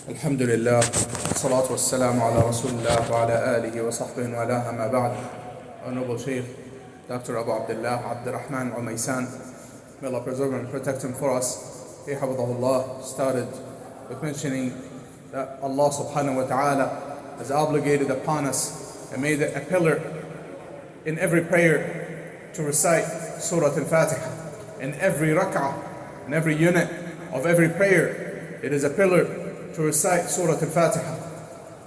Alhamdulillah, salatu wassalamu ala rasulillah wa ala alihi wa sahbihi wa ala ma ba'd. Honorable Sheikh, Dr. Abu Abdullah, Abdurrahman, Al-Omaisan, may Allah preserve and protect him for us. He, حفظه Allah, started with mentioning that Allah subhanahu wa ta'ala has obligated upon us and made it a pillar in every prayer to recite Surat Al-Fatiha. In every rak'ah, in every unit of every prayer, it is a pillar to recite Surat Al-Fatiha.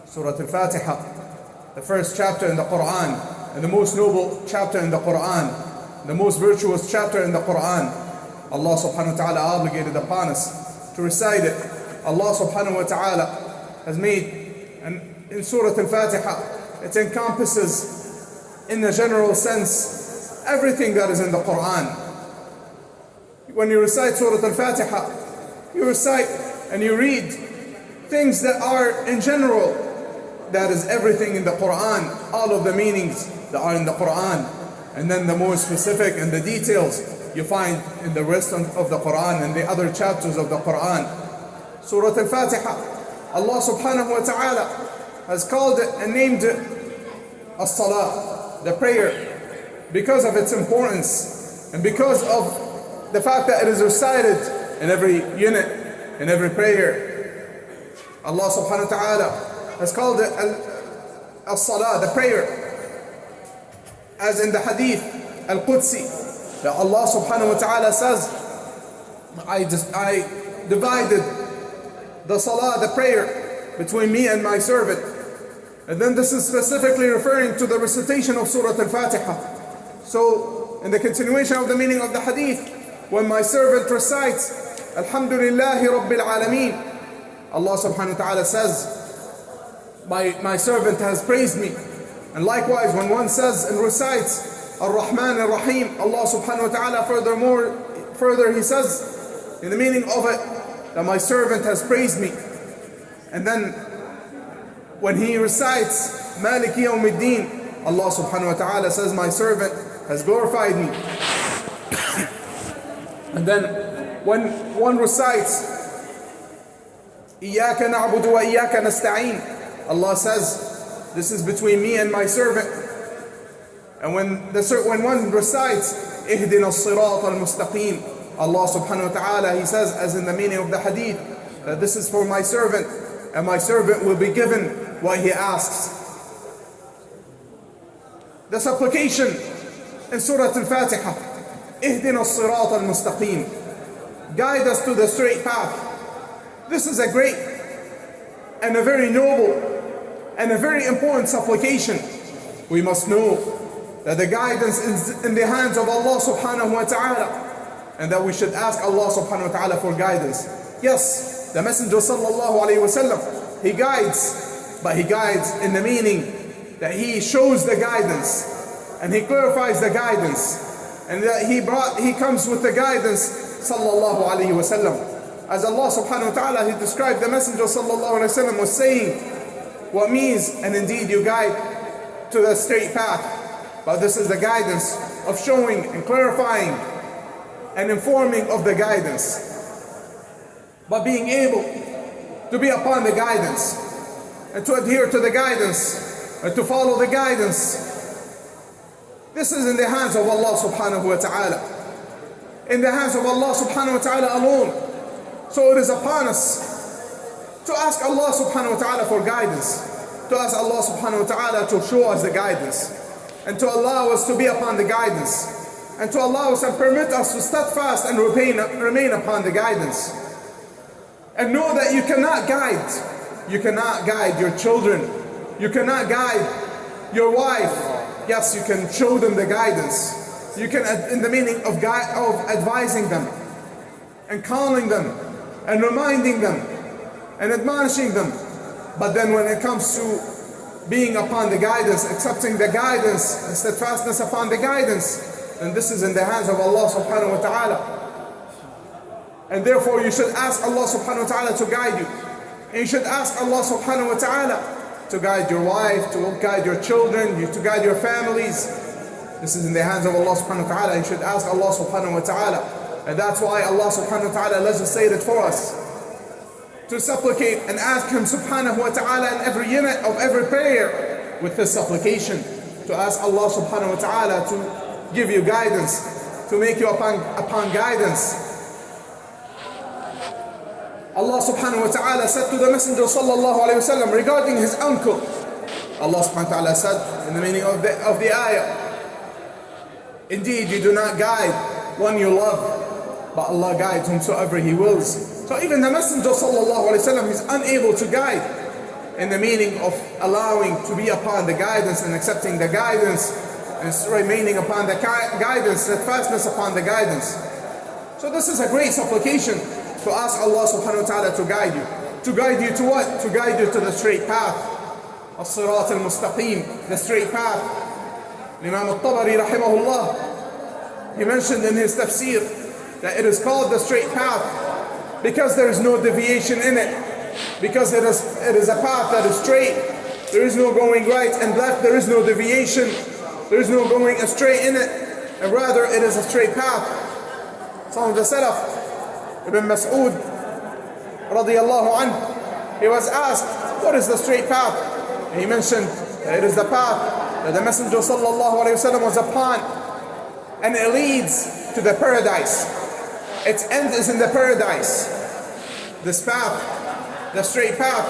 Surat Al-Fatiha, the first chapter in the Quran, and the most noble chapter in the Quran, the most virtuous chapter in the Quran. Allah subhanahu wa ta'ala obligated upon us to recite it. Allah subhanahu wa ta'ala has made, and in Surat Al-Fatiha, it encompasses in the general sense everything that is in the Quran. When you recite Surat Al-Fatiha, you recite and you read things that are in general, that is everything in the Quran, all of the meanings that are in the Quran. And then the more specific and the details you find in the rest of the Quran and the other chapters of the Quran. Surah Al-Fatiha, Allah subhanahu wa ta'ala has called it and named it As-Salah, the prayer, because of its importance and because of the fact that it is recited in every unit, in every prayer. Allah subhanahu wa ta'ala has called it As-Salah, the prayer, as in the hadith Al-Qudsi, that Allah subhanahu wa ta'ala says, I divided the Salah, the prayer, between me and my servant. And then this is specifically referring to the recitation of Surah Al-Fatiha. So in the continuation of the meaning of the hadith, when my servant recites Alhamdulillahi Rabbil Alameen, Allah subhanahu wa ta'ala says, my servant has praised me. And likewise, when one says and recites Ar-Rahman Ar-Rahim, Allah subhanahu wa ta'ala further he says in the meaning of it that my servant has praised me. And then when he recites Maliki Yawmiddin, Allah subhanahu wa ta'ala says my servant has glorified me. And then when one recites Iyaka na'budu wa iyaka nasta'een, Allah says, this is between me and my servant. And when one recites Ihdina as-Sirat al-Mustaqim, Allah subhanahu wa ta'ala, he says, as in the meaning of the hadith, that this is for my servant, and my servant will be given what he asks. The supplication in Surah Al-Fatiha, Ihdina as-Sirat al-Mustaqim, guide us to the straight path. This is a great and a very noble and a very important supplication. We must know that the guidance is in the hands of Allah subhanahu wa ta'ala, and that we should ask Allah subhanahu wa ta'ala for guidance. Yes, the Messenger sallallahu alayhi wa sallam, he guides, but he guides in the meaning that he shows the guidance and he clarifies the guidance, and that he comes with the guidance sallallahu alayhi wa sallam. As Allah subhanahu wa ta'ala, he described the Messenger sallallahu alayhi wa sallam was saying, what means, and indeed you guide to the straight path. But this is the guidance of showing and clarifying and informing of the guidance. But being able to be upon the guidance and to adhere to the guidance and to follow the guidance, this is in the hands of Allah subhanahu wa ta'ala. In the hands of Allah subhanahu wa ta'ala alone. So it is upon us to ask Allah subhanahu wa ta'ala for guidance, to ask Allah subhanahu wa ta'ala to show us the guidance, and to allow us to be upon the guidance, and to allow us and permit us to steadfast and remain upon the guidance. And know that you cannot guide your children, you cannot guide your wife. Yes, you can show them the guidance, you can, in the meaning of advising them and calling them and reminding them and admonishing them. But then when it comes to being upon the guidance, accepting the guidance and steadfastness upon the guidance, then this is in the hands of Allah subhanahu wa ta'ala. And therefore you should ask Allah subhanahu wa ta'ala to guide you. And you should ask Allah subhanahu wa ta'ala to guide your wife, to guide your children, to guide your families. This is in the hands of Allah subhanahu wa ta'ala. You should ask Allah subhanahu wa ta'ala. And that's why Allah subhanahu wa ta'ala legislated for us to supplicate and ask Him subhanahu wa ta'ala in every unit of every prayer with this supplication, to ask Allah subhanahu wa ta'ala to give you guidance, to make you upon guidance. Allah subhanahu wa ta'ala said to the Messenger sallallahu alayhi wa sallam regarding his uncle, Allah subhanahu wa ta'ala said in the meaning of the ayah, indeed you do not guide one you love, but Allah guides whomsoever He wills. So even the Messenger sallallahu alayhi wa sallam is unable to guide, in the meaning of allowing to be upon the guidance and accepting the guidance and remaining upon the guidance, steadfastness upon the guidance. So this is a great supplication to ask Allah subhanahu wa ta'ala to guide you. To guide you to what? To guide you to the straight path. Al-Surat Al-Mustaqim, the straight path. Imam Al-Tabari rahimahullah, he mentioned in his tafsir that it is called the straight path because there is no deviation in it. Because it is a path that is straight. There is no going right and left. There is no deviation. There is no going astray in it. And rather it is a straight path. Some of the Salaf, Ibn Mas'ud radiyallahu anhu, he was asked, what is the straight path? And he mentioned that it is the path that the Messenger sallallahu alayhi wa sallam was upon, and it leads to the paradise. Its end is in the paradise. This path, the straight path,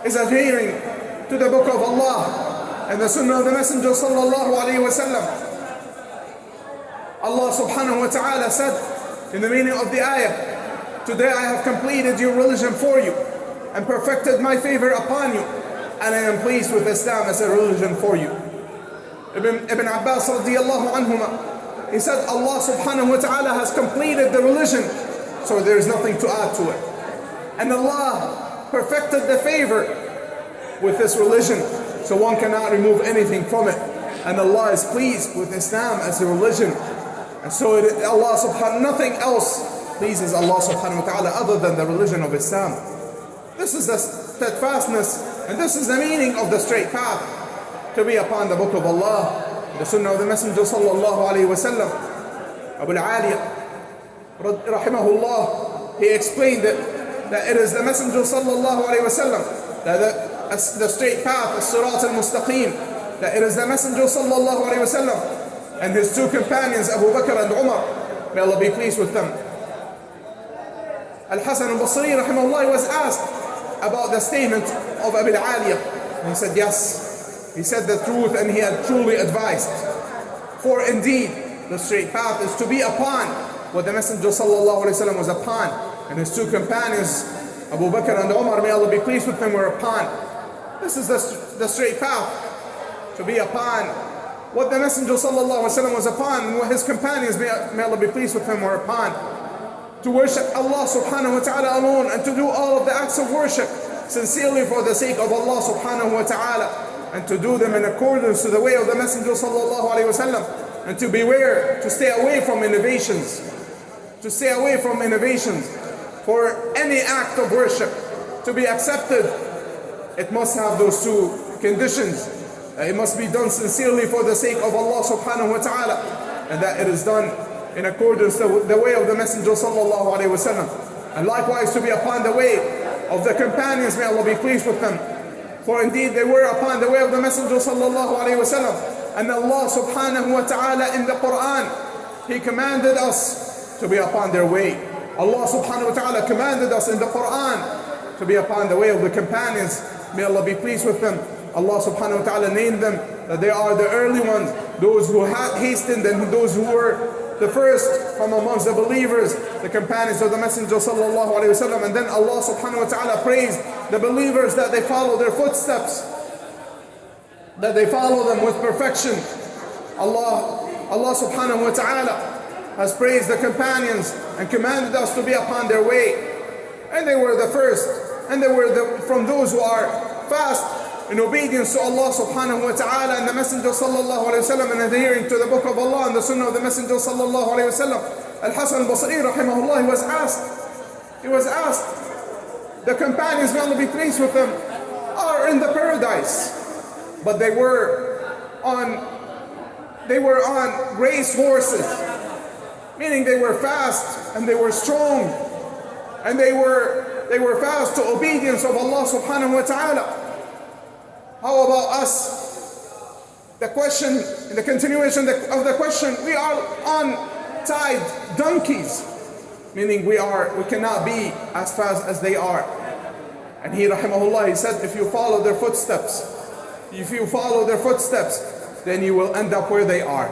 is adhering to the book of Allah and the sunnah of the Messenger sallallahu alayhi wa sallam. Allah subhanahu wa ta'ala said in the meaning of the ayah, today I have completed your religion for you and perfected my favor upon you, and I am pleased with Islam as a religion for you. Ibn Abbas radiyallahu anhuma, he said Allah subhanahu wa ta'ala has completed the religion, so there is nothing to add to it. And Allah perfected the favor with this religion, so one cannot remove anything from it. And Allah is pleased with Islam as a religion. And so Allah subhanahu, nothing else pleases Allah subhanahu wa ta'ala other than the religion of Islam. This is the steadfastness, and this is the meaning of the straight path, to be upon the book of Allah, the sunnah of the Messenger sallallahu alayhi wa sallam. Abu al-Ali rahimahullah, he explained that it is the Messenger sallallahu alayhi wa sallam, that the straight path, the Surat Al-Mustaqim, that it is the Messenger sallallahu alayhi wa sallam and his two companions, Abu Bakr and Umar, may Allah be pleased with them. Al-Hasan al-Basri rahimahullah was asked about the statement of Abu al-Ali, and he said yes, he said the truth and he had truly advised. For indeed the straight path is to be upon what the Messenger sallallahu alayhi wa sallam was upon, and his two companions, Abu Bakr and Umar, may Allah be pleased with them, were upon. This is the straight path, to be upon what the Messenger sallallahu alayhi wa sallam was upon, and what his companions, may Allah be pleased with them, were upon. To worship Allah subhanahu wa ta'ala alone, and to do all of the acts of worship sincerely for the sake of Allah subhanahu wa ta'ala, and to do them in accordance to the way of the Messenger sallallahu alayhi wa sallam, and to beware, to stay away from innovations. To stay away from innovations. For any act of worship to be accepted, it must have those two conditions. It must be done sincerely for the sake of Allah subhanahu wa ta'ala, and that it is done in accordance to the way of the Messenger sallallahu alayhi wa sallam. And likewise to be upon the way of the companions, may Allah be pleased with them. For indeed they were upon the way of the Messenger sallallahu alayhi wa sallam. And Allah subhanahu wa ta'ala in the Quran, He commanded us to be upon their way. Allah subhanahu wa ta'ala commanded us in the Quran to be upon the way of the companions. May Allah be pleased with them. Allah subhanahu wa ta'ala named them that they are the early ones, those who hastened and those who were the first from amongst the believers, the companions of the Messenger sallallahu alayhi wa sallam. And then Allah subhanahu wa ta'ala praised the believers that they follow their footsteps, that they follow them with perfection. Allah subhanahu wa ta'ala has praised the companions and commanded us to be upon their way. And they were the first, and they were from those who are fast in obedience to Allah subhanahu wa ta'ala and the Messenger sallallahu alayhi wa sallam, and adhering to the book of Allah and the sunnah of the Messenger sallallahu alayhi wa sallam. Al-Hasan al-Basri rahimahullah, he was asked, the companions, may Allah be pleased with them, are in the paradise, but they were on race horses, meaning they were fast and they were strong, and they they were fast to obedience of Allah subhanahu wa ta'ala. How about us? The question, in the continuation of the question, we are on tied donkeys, meaning we cannot be as fast as they are. And he, rahimahullah, he said, if you follow their footsteps, then you will end up where they are,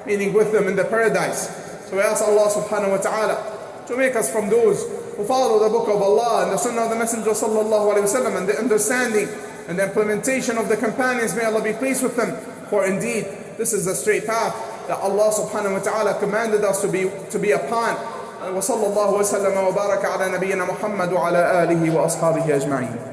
meaning with them in the paradise. So we ask Allah subhanahu wa ta'ala to make us from those who follow the book of Allah and the sunnah of the Messenger sallallahu alayhi wa sallam, and the understanding and the implementation of the companions. May Allah be pleased with them. For indeed, this is the straight path that Allah subhanahu wa ta'ala commanded us to be upon. وصلى الله وسلم وبارك على نبينا محمد وعلى آله وأصحابه أجمعين.